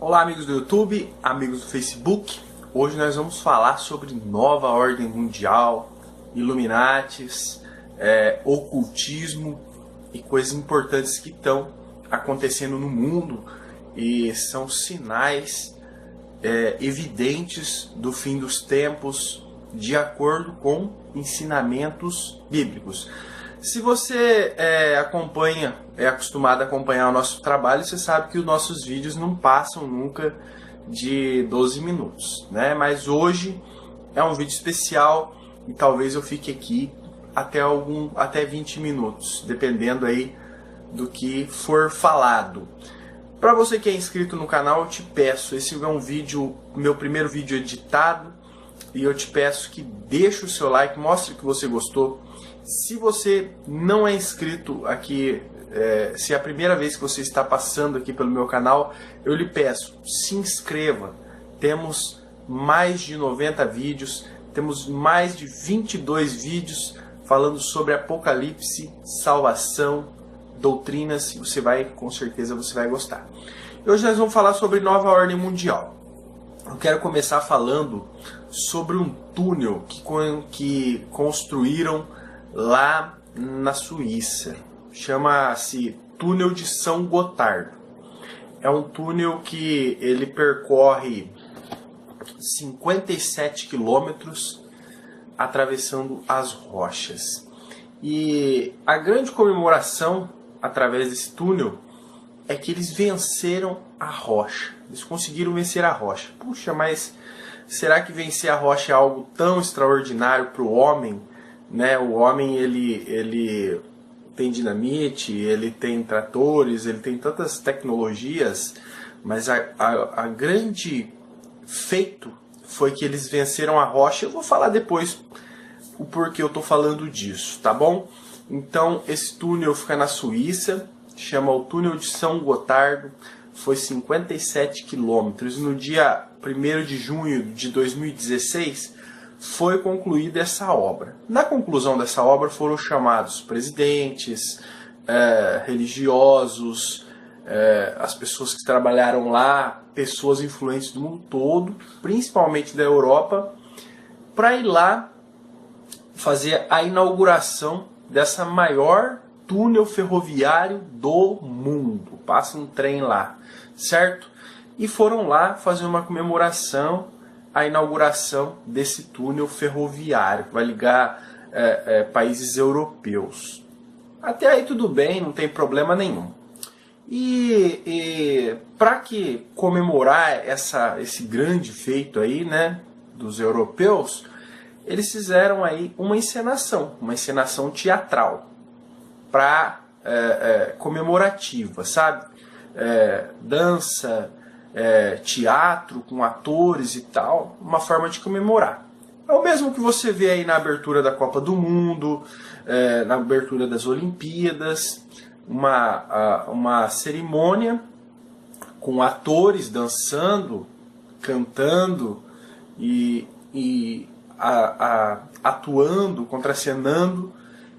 Olá, amigos do YouTube, amigos do Facebook. Hoje nós vamos falar sobre nova ordem mundial, Illuminatis, ocultismo e coisas importantes que estão acontecendo no mundo e são sinais evidentes do fim dos tempos, de acordo com ensinamentos bíblicos. Se você é acostumado a acompanhar o nosso trabalho, você sabe que os nossos vídeos não passam nunca de 12 minutos, né? Mas hoje é um vídeo especial e talvez eu fique aqui até 20 minutos, dependendo aí do que for falado. Para você que é inscrito no canal, eu te peço, esse é um vídeo, meu primeiro vídeo editado, e eu te peço que deixe o seu like, mostre que você gostou. Se você não é inscrito aqui, se é a primeira vez que você está passando aqui pelo meu canal, eu lhe peço, se inscreva. Temos mais de 90 vídeos, temos mais de 22 vídeos falando sobre Apocalipse, salvação, doutrinas, e com certeza você vai gostar. Hoje nós vamos falar sobre nova ordem mundial. Eu quero começar falando sobre um túnel que construíram lá na Suíça. Chama-se Túnel de São Gotardo. É um túnel que ele percorre 57 quilômetros atravessando as rochas. E a grande comemoração através desse túnel é que eles venceram a rocha. Eles conseguiram vencer a rocha. Puxa, mas será que vencer a rocha é algo tão extraordinário para o homem? Né? O homem ele tem dinamite, ele tem tratores, ele tem tantas tecnologias, mas a grande feito foi que eles venceram a rocha. Eu vou falar depois o porquê eu estou falando disso, tá bom? Então esse túnel fica na Suíça, chama o Túnel de São Gotardo, foi 57 quilômetros. No dia 1º de junho de 2016 foi concluída essa obra. Na conclusão dessa obra foram chamados presidentes, religiosos, as pessoas que trabalharam lá, pessoas influentes do mundo todo, principalmente da Europa, para ir lá fazer a inauguração dessa maior túnel ferroviário do mundo. Passa um trem lá, certo? E foram lá fazer uma comemoração à inauguração desse túnel ferroviário, que vai ligar países europeus. Até aí tudo bem, não tem problema nenhum. E para que comemorar esse grande feito aí, né, dos europeus, eles fizeram aí uma encenação teatral, comemorativa, sabe? Dança, teatro com atores e tal, uma forma de comemorar. É o mesmo que você vê aí na abertura da Copa do Mundo, na abertura das Olimpíadas, uma cerimônia com atores dançando, cantando e atuando, contracenando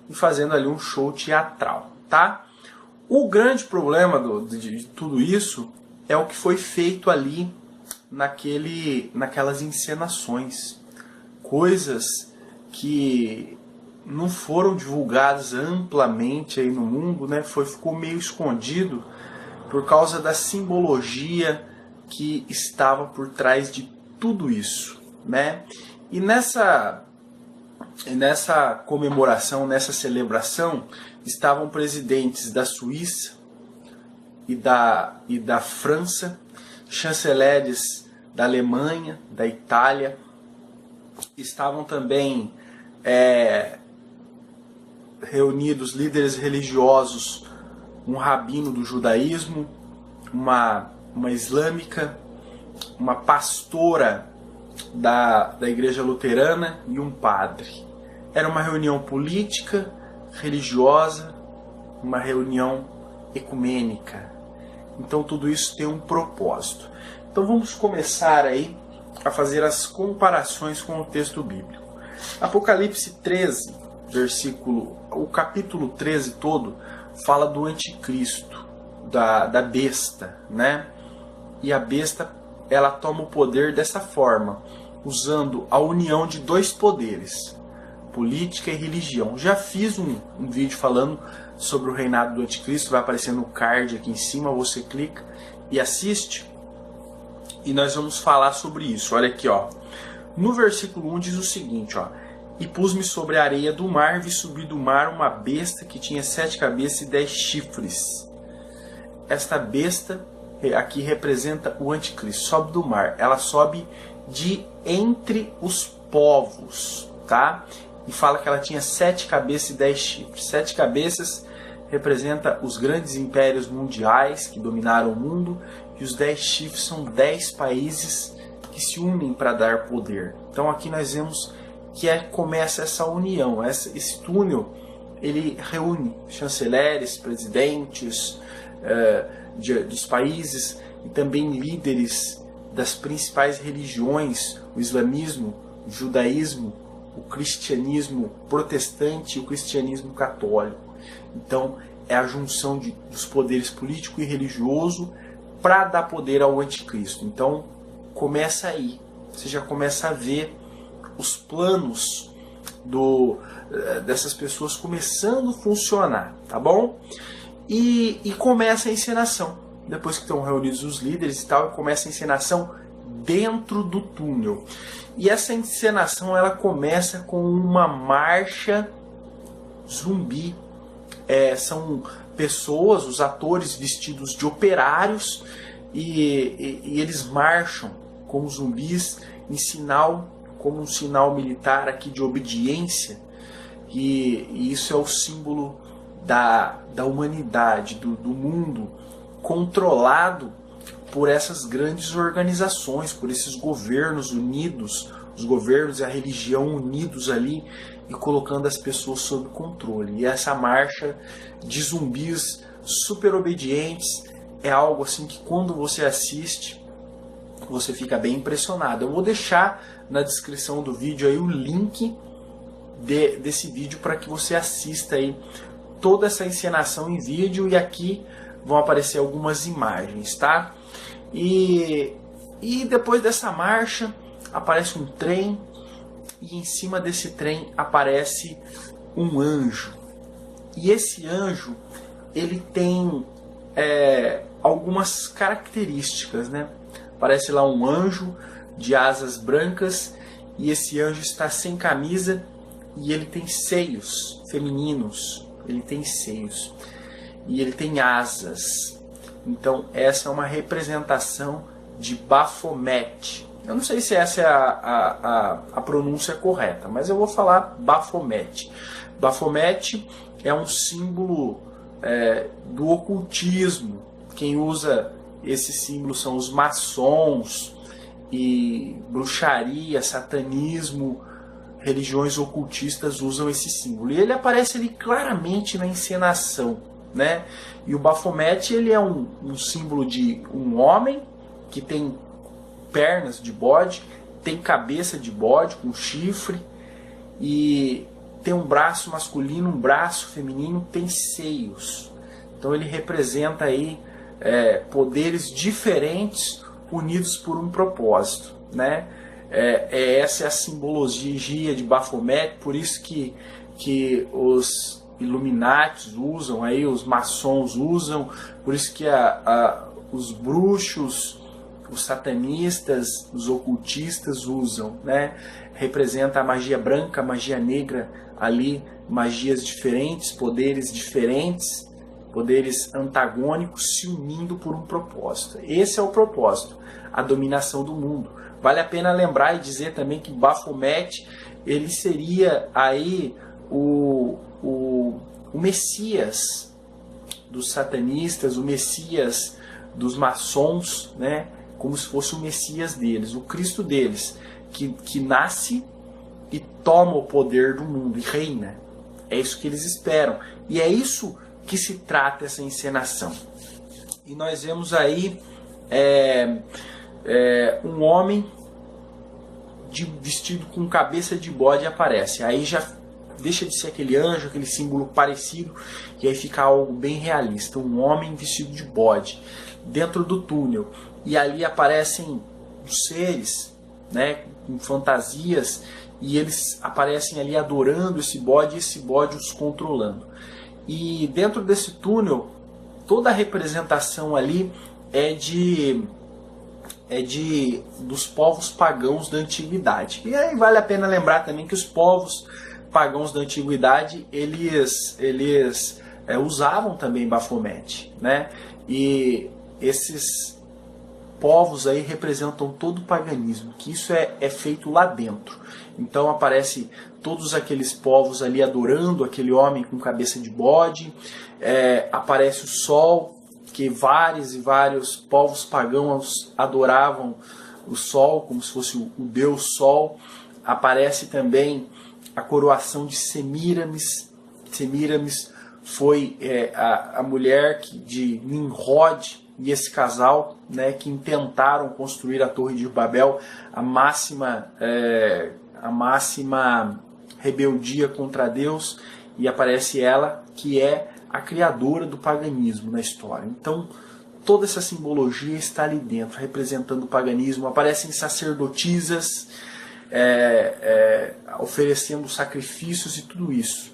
e fazendo ali um show teatral, tá? O grande problema de tudo isso é o que foi feito ali naquelas encenações. Coisas que não foram divulgadas amplamente aí no mundo, né? Ficou meio escondido por causa da simbologia que estava por trás de tudo isso, né? E nessa comemoração, nessa celebração, estavam presidentes da Suíça e da França, chanceleres da Alemanha, da Itália, estavam também reunidos líderes religiosos, um rabino do judaísmo, uma islâmica, uma pastora da igreja luterana e um padre. Era uma reunião política, religiosa, uma reunião ecumênica. Então tudo isso tem um propósito. Então vamos começar aí a fazer as comparações com o texto bíblico. Apocalipse 13, o capítulo 13 todo fala do anticristo, da besta, né? e a besta ela toma o poder dessa forma, usando a união de dois poderes, política e religião. Já fiz um vídeo falando sobre o reinado do anticristo, vai aparecer no card aqui em cima, você clica e assiste, e nós vamos falar sobre isso. Olha aqui, ó. No versículo 1 diz o seguinte, ó: e pus-me sobre a areia do mar, vi subir do mar uma besta que tinha 7 cabeças e 10 chifres. Esta besta aqui representa o anticristo, sobe do mar, ela sobe de entre os povos, tá? E fala que ela tinha 7 cabeças e 10 chifres. 7 cabeças representa os grandes impérios mundiais que dominaram o mundo, e os 10 chifres são 10 países que se unem para dar poder. Então aqui nós vemos que começa essa união, esse túnel, ele reúne chanceleres, presidentes dos países e também líderes das principais religiões, o islamismo, o judaísmo, o cristianismo protestante e o cristianismo católico. Então é a junção dos poderes político e religioso para dar poder ao anticristo. Então começa aí, você já começa a ver os planos dessas pessoas começando a funcionar, tá bom? E começa a encenação. Depois que estão reunidos os líderes e tal, começa a encenação dentro do túnel. E essa encenação ela começa com uma marcha zumbi. São pessoas, os atores vestidos de operários, e eles marcham como zumbis como um sinal militar aqui de obediência, e isso é o símbolo da humanidade, do mundo controlado por essas grandes organizações, por esses governos unidos, os governos e a religião unidos ali e colocando as pessoas sob controle. E essa marcha de zumbis super obedientes é algo assim que quando você assiste, você fica bem impressionado. Eu vou deixar na descrição do vídeo aí o link desse vídeo para que você assista aí toda essa encenação em vídeo, e aqui vão aparecer algumas imagens, tá? E depois dessa marcha aparece um trem, e em cima desse trem aparece um anjo. E esse anjo ele tem algumas características, né? Aparece lá um anjo de asas brancas, e esse anjo está sem camisa e ele tem seios femininos, ele tem seios e ele tem asas. Então essa é uma representação de Baphomet. Eu não sei se essa é a pronúncia correta, mas eu vou falar Baphomet. Baphomet é um símbolo do ocultismo. Quem usa esse símbolo são os maçons, e bruxaria, satanismo, religiões ocultistas usam esse símbolo. E ele aparece ali claramente na encenação, né? E o Baphomet ele é um símbolo de um homem que tem pernas de bode, tem cabeça de bode com chifre, e tem um braço masculino, um braço feminino, tem seios. Então ele representa aí poderes diferentes unidos por um propósito, né? Essa é a simbologia de Baphomet, por isso que os Illuminatis usam, aí os maçons usam, por isso que os bruxos, os satanistas, os ocultistas usam, né? Representa a magia branca, a magia negra ali, magias diferentes, poderes antagônicos se unindo por um propósito. Esse é o propósito, a dominação do mundo. Vale a pena lembrar e dizer também que Baphomet ele seria aí o Messias dos satanistas, o Messias dos maçons, né? Como se fosse o Messias deles, o Cristo deles, que nasce e toma o poder do mundo e reina. É isso que eles esperam. E é isso que se trata essa encenação. E nós vemos aí um homem vestido com cabeça de bode aparece. Aí já deixa de ser aquele anjo, aquele símbolo parecido, e aí fica algo bem realista. Um homem vestido de bode dentro do túnel. e ali aparecem os seres, né, com fantasias, e eles aparecem ali adorando esse bode, e esse bode os controlando. E dentro desse túnel, toda a representação ali é dos povos pagãos da antiguidade. E aí vale a pena lembrar também que os povos pagãos da antiguidade, eles usavam também Baphomet, né? E esses povos aí representam todo o paganismo, que isso é feito lá dentro. Então aparece todos aqueles povos ali adorando aquele homem com cabeça de bode, aparece o sol, que vários e vários povos pagãos adoravam o sol, como se fosse o deus sol. Aparece também a coroação de Semíramis. Semíramis foi a mulher de Nimrod e esse casal, né, que intentaram construir a Torre de Babel, a máxima rebeldia contra Deus, e aparece ela, que é a criadora do paganismo na história. Então, toda essa simbologia está ali dentro, representando o paganismo. Aparecem sacerdotisas oferecendo sacrifícios e tudo isso.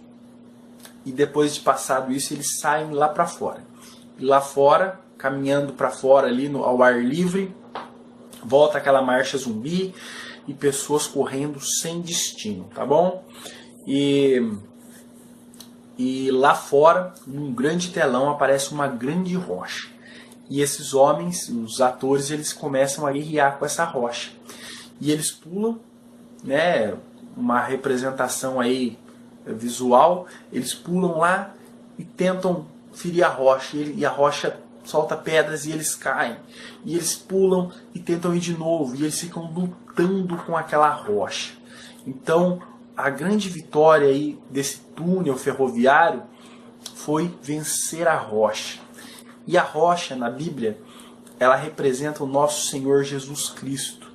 E depois de passado isso, eles saem lá para fora. E lá fora, caminhando para fora ali ao ar livre, volta aquela marcha zumbi e pessoas correndo sem destino, tá bom? E lá fora, num grande telão, aparece uma grande rocha. E esses homens, os atores, eles começam a guerrear com essa rocha. E eles pulam, né, uma representação aí visual, eles pulam lá e tentam ferir a rocha. E a rocha solta pedras e eles caem. E eles pulam e tentam ir de novo. E eles ficam lutando com aquela rocha. Então, a grande vitória aí desse túnel ferroviário foi vencer a rocha. E a rocha, na Bíblia, ela representa o nosso Senhor Jesus Cristo.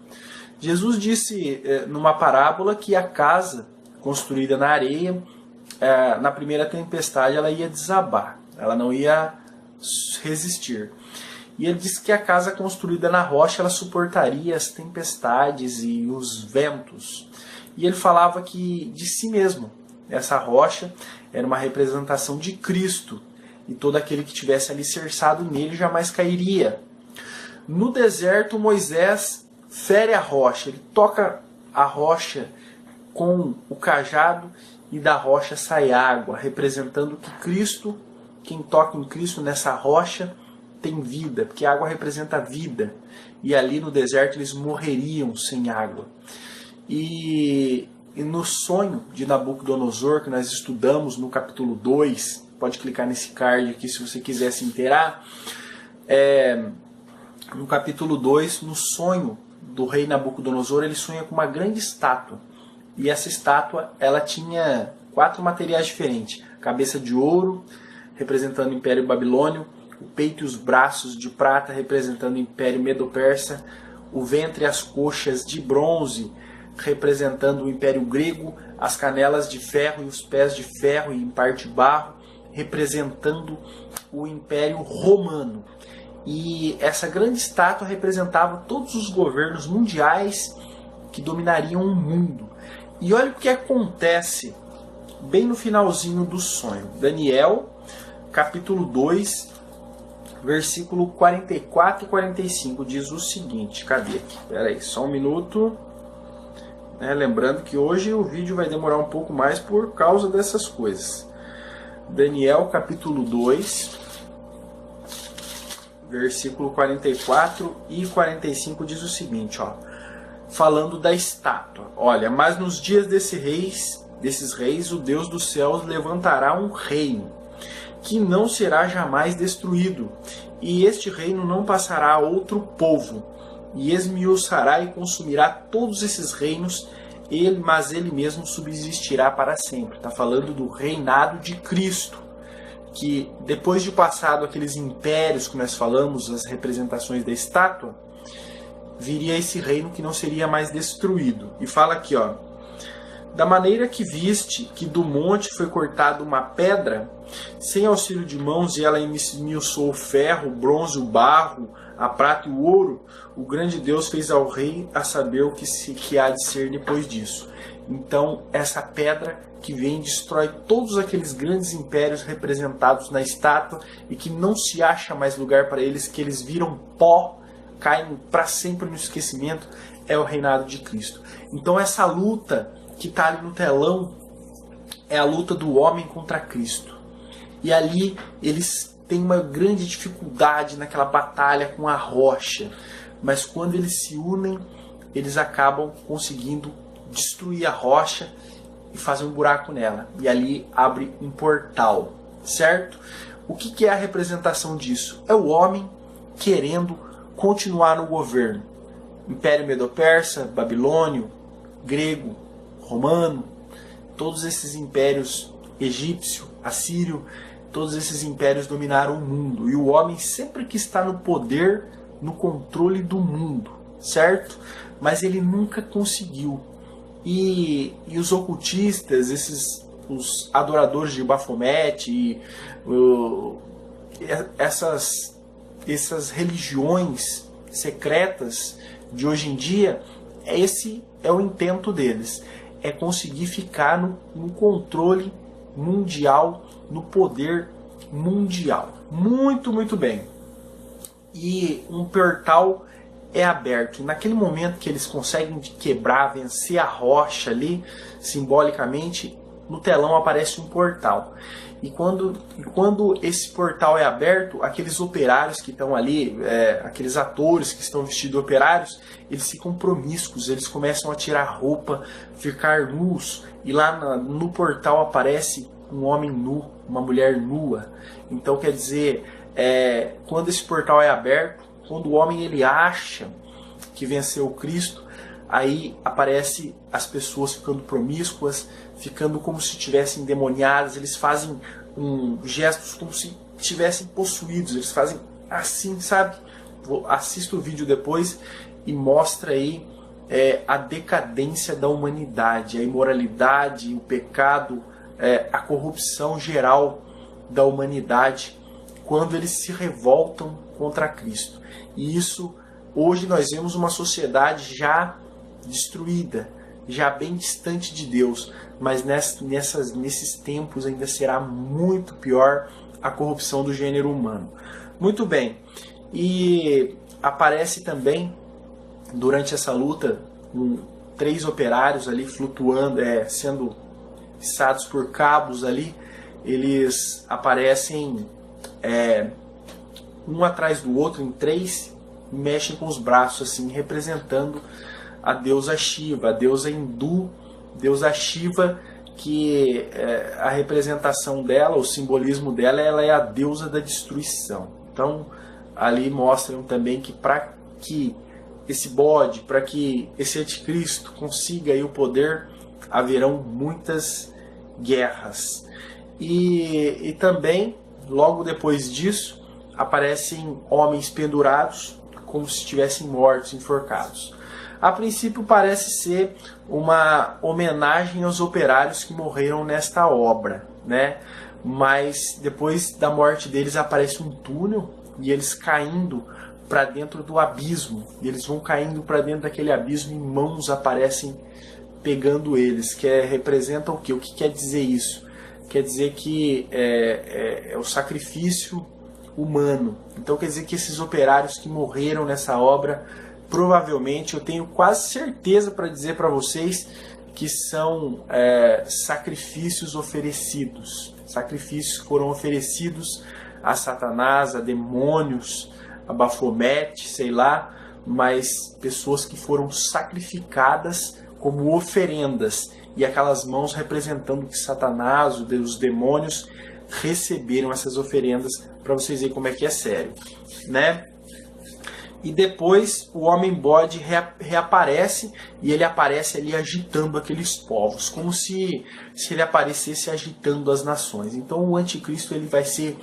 Jesus disse numa parábola que a casa construída na areia, na primeira tempestade, ela ia desabar. Ela não ia resistir. E ele disse que a casa construída na rocha, ela suportaria as tempestades e os ventos. E ele falava que de si mesmo, essa rocha era uma representação de Cristo, e todo aquele que tivesse alicerçado nele jamais cairia. No deserto, Moisés fere a rocha, ele toca a rocha com o cajado e da rocha sai água, representando que Cristo, quem toca em Cristo nessa rocha, tem vida, porque a água representa a vida, e ali no deserto eles morreriam sem água. E no sonho de Nabucodonosor, que nós estudamos no capítulo 2, pode clicar nesse card aqui se você quiser se inteirar, no capítulo 2, no sonho do rei Nabucodonosor, ele sonha com uma grande estátua. E essa estátua, ela tinha 4 materiais diferentes. Cabeça de ouro, representando o Império Babilônio, o peito e os braços de prata, representando o Império Medo-Persa, o ventre e as coxas de bronze, representando o Império Grego, as canelas de ferro e os pés de ferro e em parte barro, representando o Império Romano. E essa grande estátua representava todos os governos mundiais que dominariam o mundo. E olha o que acontece bem no finalzinho do sonho. Daniel, capítulo 2, versículo 44 e 45, diz o seguinte. Cadê aqui? Espera aí, só um minuto. Lembrando que hoje o vídeo vai demorar um pouco mais por causa dessas coisas. Daniel, capítulo 2, versículo 44 e 45 diz o seguinte, falando da estátua. Olha, mas nos dias desses reis, o Deus dos céus levantará um reino, que não será jamais destruído, e este reino não passará a outro povo, e esmiuçará e consumirá todos esses reinos, mas ele mesmo subsistirá para sempre. Está falando do reinado de Cristo, que depois de passado aqueles impérios que nós falamos, as representações da estátua, viria esse reino que não seria mais destruído. E fala aqui, da maneira que viste que do monte foi cortada uma pedra, Sem auxílio de mãos, e ela esmiuçou o ferro, o bronze, o barro, a prata e o ouro, o grande Deus fez ao rei a saber o que há de ser depois disso. Então, essa pedra que vem destrói todos aqueles grandes impérios representados na estátua e que não se acha mais lugar para eles, que eles viram pó, caem para sempre no esquecimento, é o reinado de Cristo. Então essa luta que está ali no telão é a luta do homem contra Cristo. E ali eles têm uma grande dificuldade naquela batalha com a rocha, mas quando eles se unem, eles acabam conseguindo destruir a rocha e fazer um buraco nela. E ali abre um portal, certo? O que é a representação disso? É o homem querendo continuar no governo. Império Medo-Persa, Babilônio, grego, romano, todos esses impérios, egípcio, assírio, todos esses impérios dominaram o mundo. E o homem sempre que está no poder, no controle do mundo, certo? Mas ele nunca conseguiu. E os ocultistas, os adoradores de Bafomete, essas religiões secretas de hoje em dia, esse é o intento deles, é conseguir ficar no controle mundial, no poder mundial. Muito, muito bem. E um portal é aberto. Naquele momento que eles conseguem quebrar, vencer a rocha ali, simbolicamente, no telão aparece um portal. E quando esse portal é aberto, aqueles operários que estão ali, aqueles atores que estão vestidos de operários, eles ficam promíscuos, eles começam a tirar roupa, ficar nus, e lá no portal aparece um homem nu, uma mulher nua. Então quer dizer, quando esse portal é aberto, quando o homem ele acha que venceu Cristo, aí aparece as pessoas ficando promíscuas, ficando como se estivessem endemoniadas, eles fazem gestos como se estivessem possuídos, eles fazem assim, sabe? Assista o vídeo depois e mostra aí a decadência da humanidade, a imoralidade, o pecado, a corrupção geral da humanidade, quando eles se revoltam contra Cristo. E isso, hoje nós vemos uma sociedade já destruída, já bem distante de Deus, mas nesses tempos ainda será muito pior a corrupção do gênero humano. Muito bem, e aparece também, durante essa luta, 3 operários ali flutuando, sendo içados por cabos ali, eles aparecem um atrás do outro, em 3, e mexem com os braços, assim, representando a deusa Shiva, a deusa hindu, deusa Shiva, que a representação dela, o simbolismo dela, ela é a deusa da destruição. Então, ali mostram também que para que esse bode, para que esse anticristo consiga aí o poder, haverão muitas guerras. E também, logo depois disso, aparecem homens pendurados, como se estivessem mortos, enforcados. A princípio parece ser uma homenagem aos operários que morreram nesta obra, né? Mas depois da morte deles aparece um túnel e eles caindo para dentro do abismo. E eles vão caindo para dentro daquele abismo e mãos aparecem pegando eles. Representa o quê? O que quer dizer isso? Quer dizer que é o sacrifício humano. Então quer dizer que esses operários que morreram nessa obra, provavelmente, eu tenho quase certeza para dizer para vocês que são sacrifícios oferecidos. Sacrifícios que foram oferecidos a Satanás, a demônios, a Bafomete, sei lá, mas pessoas que foram sacrificadas como oferendas. E aquelas mãos representando que Satanás, os demônios, receberam essas oferendas, para vocês verem como é que é sério, né? E depois o homem bode reaparece, e ele aparece ali agitando aqueles povos, como se ele aparecesse agitando as nações. Então o anticristo ele vai ser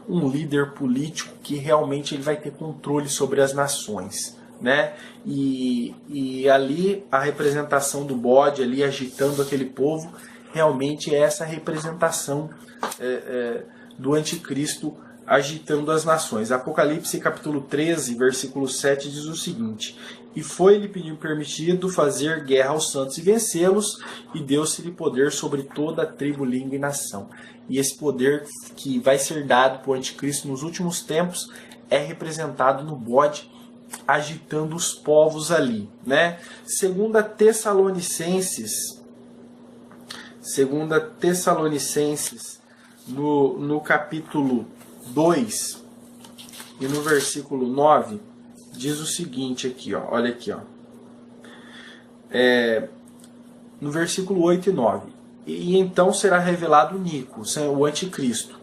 um líder político que realmente ele vai ter controle sobre as nações, né? E ali a representação do bode ali agitando aquele povo realmente é essa representação do anticristo agitando as nações. Apocalipse capítulo 13, versículo 7 diz o seguinte: e foi-lhe permitido fazer guerra aos santos e vencê-los, e deu-se-lhe poder sobre toda a tribo, língua e nação. E esse poder que vai ser dado para o anticristo nos últimos tempos é representado no bode agitando os povos ali, né? Segunda Tessalonicenses, no capítulo 2 e no versículo 9, diz o seguinte aqui, ó, olha aqui, ó. No versículo 8 e 9. E então será revelado o Nico, o anticristo,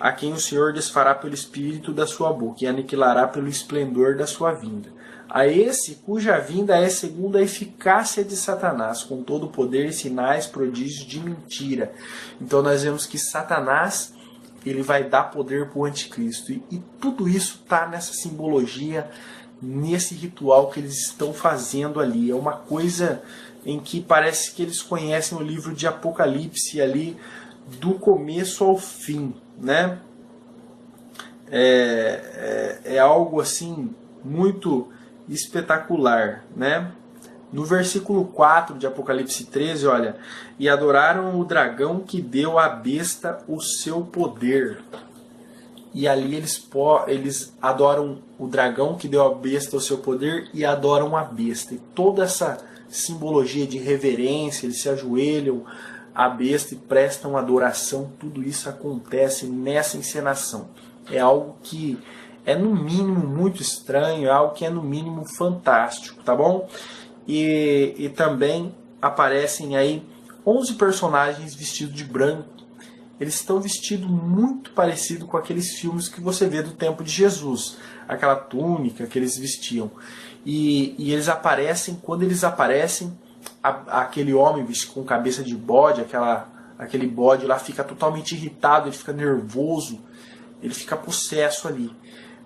a quem o Senhor desfará pelo espírito da sua boca e aniquilará pelo esplendor da sua vinda. A esse cuja vinda é segundo a eficácia de Satanás, com todo o poder e sinais, prodígios de mentira. Então nós vemos que Satanás, ele vai dar poder para o anticristo. E tudo isso está nessa simbologia, nesse ritual que eles estão fazendo ali. É uma coisa em que parece que eles conhecem o livro de Apocalipse ali do começo ao fim, né? É algo assim muito espetacular, né? No versículo 4 de Apocalipse 13, olha: e adoraram o dragão que deu à besta o seu poder. E ali eles adoram o dragão que deu à besta o seu poder e adoram a besta. E toda essa simbologia de reverência, eles se ajoelham à besta e prestam adoração, tudo isso acontece nessa encenação. É algo que é no mínimo muito estranho, é algo que é no mínimo fantástico, tá bom? E também aparecem aí 11 personagens vestidos de branco. Eles estão vestidos muito parecido com aqueles filmes que você vê do tempo de Jesus, aquela túnica que eles vestiam. E eles aparecem, quando eles aparecem, aquele homem vestido com cabeça de bode, aquele bode lá fica totalmente irritado, ele fica nervoso, ele fica possesso ali.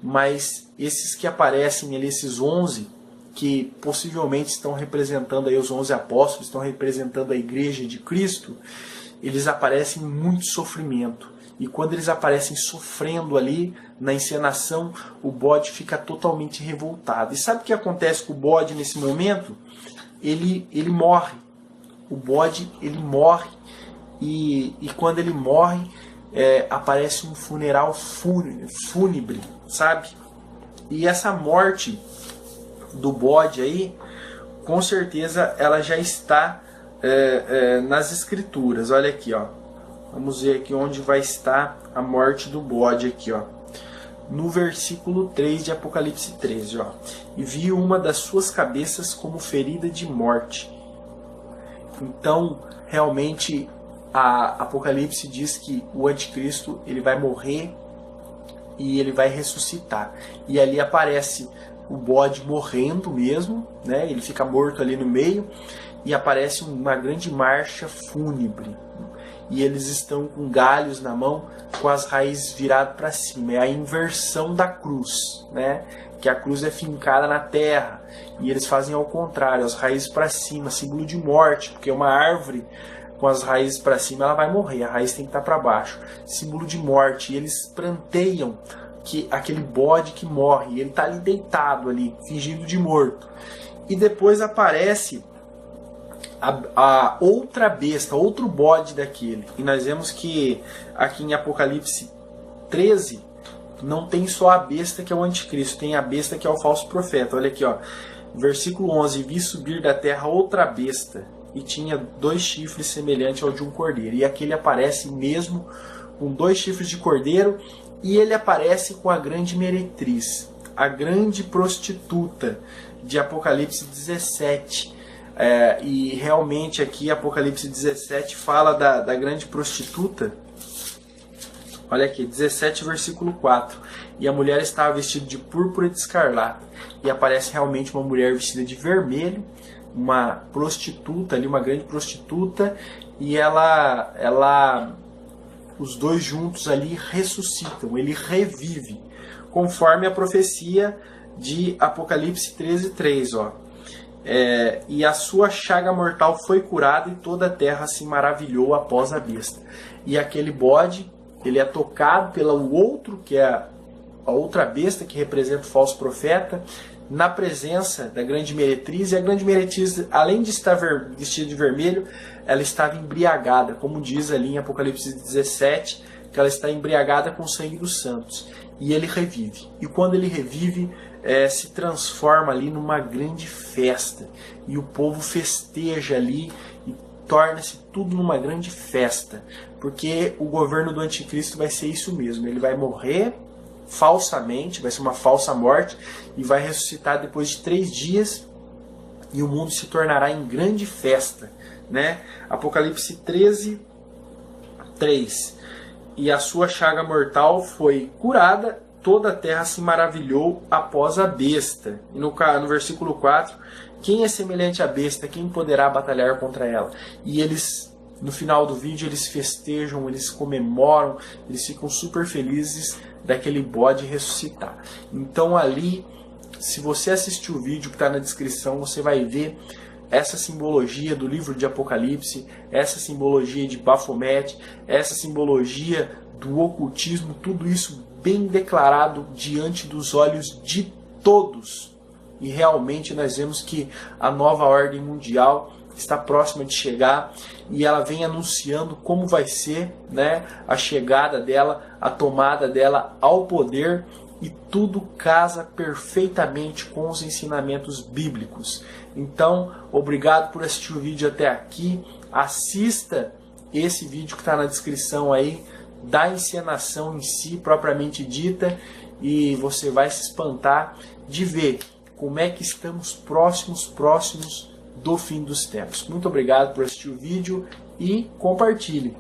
Mas esses que aparecem ali, esses 11, que possivelmente estão representando aí os 11 apóstolos, estão representando a igreja de Cristo, eles aparecem em muito sofrimento. E quando eles aparecem sofrendo ali na encenação, o bode fica totalmente revoltado. E sabe o que acontece com o bode nesse momento? Ele morre. O bode, ele morre. E quando ele morre, aparece um funeral fúnebre, sabe? E essa morte do bode aí, com certeza ela já está nas escrituras. Olha aqui, ó. Vamos ver aqui onde vai estar a morte do bode aqui, ó. No versículo 3 de Apocalipse 13, ó. E vi uma das suas cabeças como ferida de morte. Então, realmente, a Apocalipse diz que o anticristo, ele vai morrer e ele vai ressuscitar. E ali aparece o bode morrendo mesmo, né? Ele fica morto ali no meio e aparece uma grande marcha fúnebre. E eles estão com galhos na mão, com as raízes viradas para cima. É a inversão da cruz, né? Que a cruz é fincada na terra. E eles fazem ao contrário, as raízes para cima, símbolo de morte, porque uma árvore com as raízes para cima ela vai morrer, a raiz tem que estar para baixo. Símbolo de morte. E eles pranteiam que aquele bode que morre, ele está ali deitado, ali, fingindo de morto. E depois aparece a outra besta, outro bode daquele. E nós vemos que aqui em Apocalipse 13 não tem só a besta que é o anticristo, tem a besta que é o falso profeta. Olha aqui, ó, versículo 11: vi subir da terra outra besta e tinha 2 chifres semelhantes ao de um cordeiro. E aqui ele aparece mesmo com 2 chifres de cordeiro, e ele aparece com a grande meretriz, a grande prostituta de Apocalipse 17. E realmente aqui Apocalipse 17 fala da grande prostituta. Olha aqui, 17 versículo 4. E a mulher estava vestida de púrpura e de escarlata. E aparece realmente uma mulher vestida de vermelho, uma prostituta ali, uma grande prostituta. E os dois juntos ali ressuscitam, ele revive, conforme a profecia de Apocalipse 13:3, ó. E a sua chaga mortal foi curada e toda a terra se maravilhou após a besta. E aquele bode, ele é tocado pelo outro, que é a outra besta que representa o falso profeta, na presença da grande meretriz. E a grande meretriz, além de estar vestida de vermelho, ela estava embriagada, como diz ali em Apocalipse 17, que ela está embriagada com o sangue dos santos. E ele revive. E quando ele revive, se transforma ali numa grande festa. E o povo festeja ali e torna-se tudo numa grande festa. Porque o governo do anticristo vai ser isso mesmo. Ele vai morrer falsamente, vai ser uma falsa morte, e vai ressuscitar depois de 3 dias, e o mundo se tornará em grande festa, né? Apocalipse 13, 3. E a sua chaga mortal foi curada, toda a terra se maravilhou após a besta. E no versículo 4, quem é semelhante à besta? Quem poderá batalhar contra ela? E eles, no final do vídeo, eles festejam, eles comemoram, eles ficam super felizes daquele bode ressuscitar. Então ali, se você assistir o vídeo que está na descrição, você vai ver essa simbologia do livro de Apocalipse, essa simbologia de Baphomet, essa simbologia do ocultismo, tudo isso bem declarado diante dos olhos de todos. E realmente nós vemos que a nova ordem mundial está próxima de chegar, e ela vem anunciando como vai ser, né, a chegada dela, a tomada dela ao poder, e tudo casa perfeitamente com os ensinamentos bíblicos. Então, obrigado por assistir o vídeo até aqui. Assista esse vídeo que está na descrição aí, da encenação em si, propriamente dita, e você vai se espantar de ver como é que estamos próximos do fim dos tempos. Muito obrigado por assistir o vídeo e compartilhe.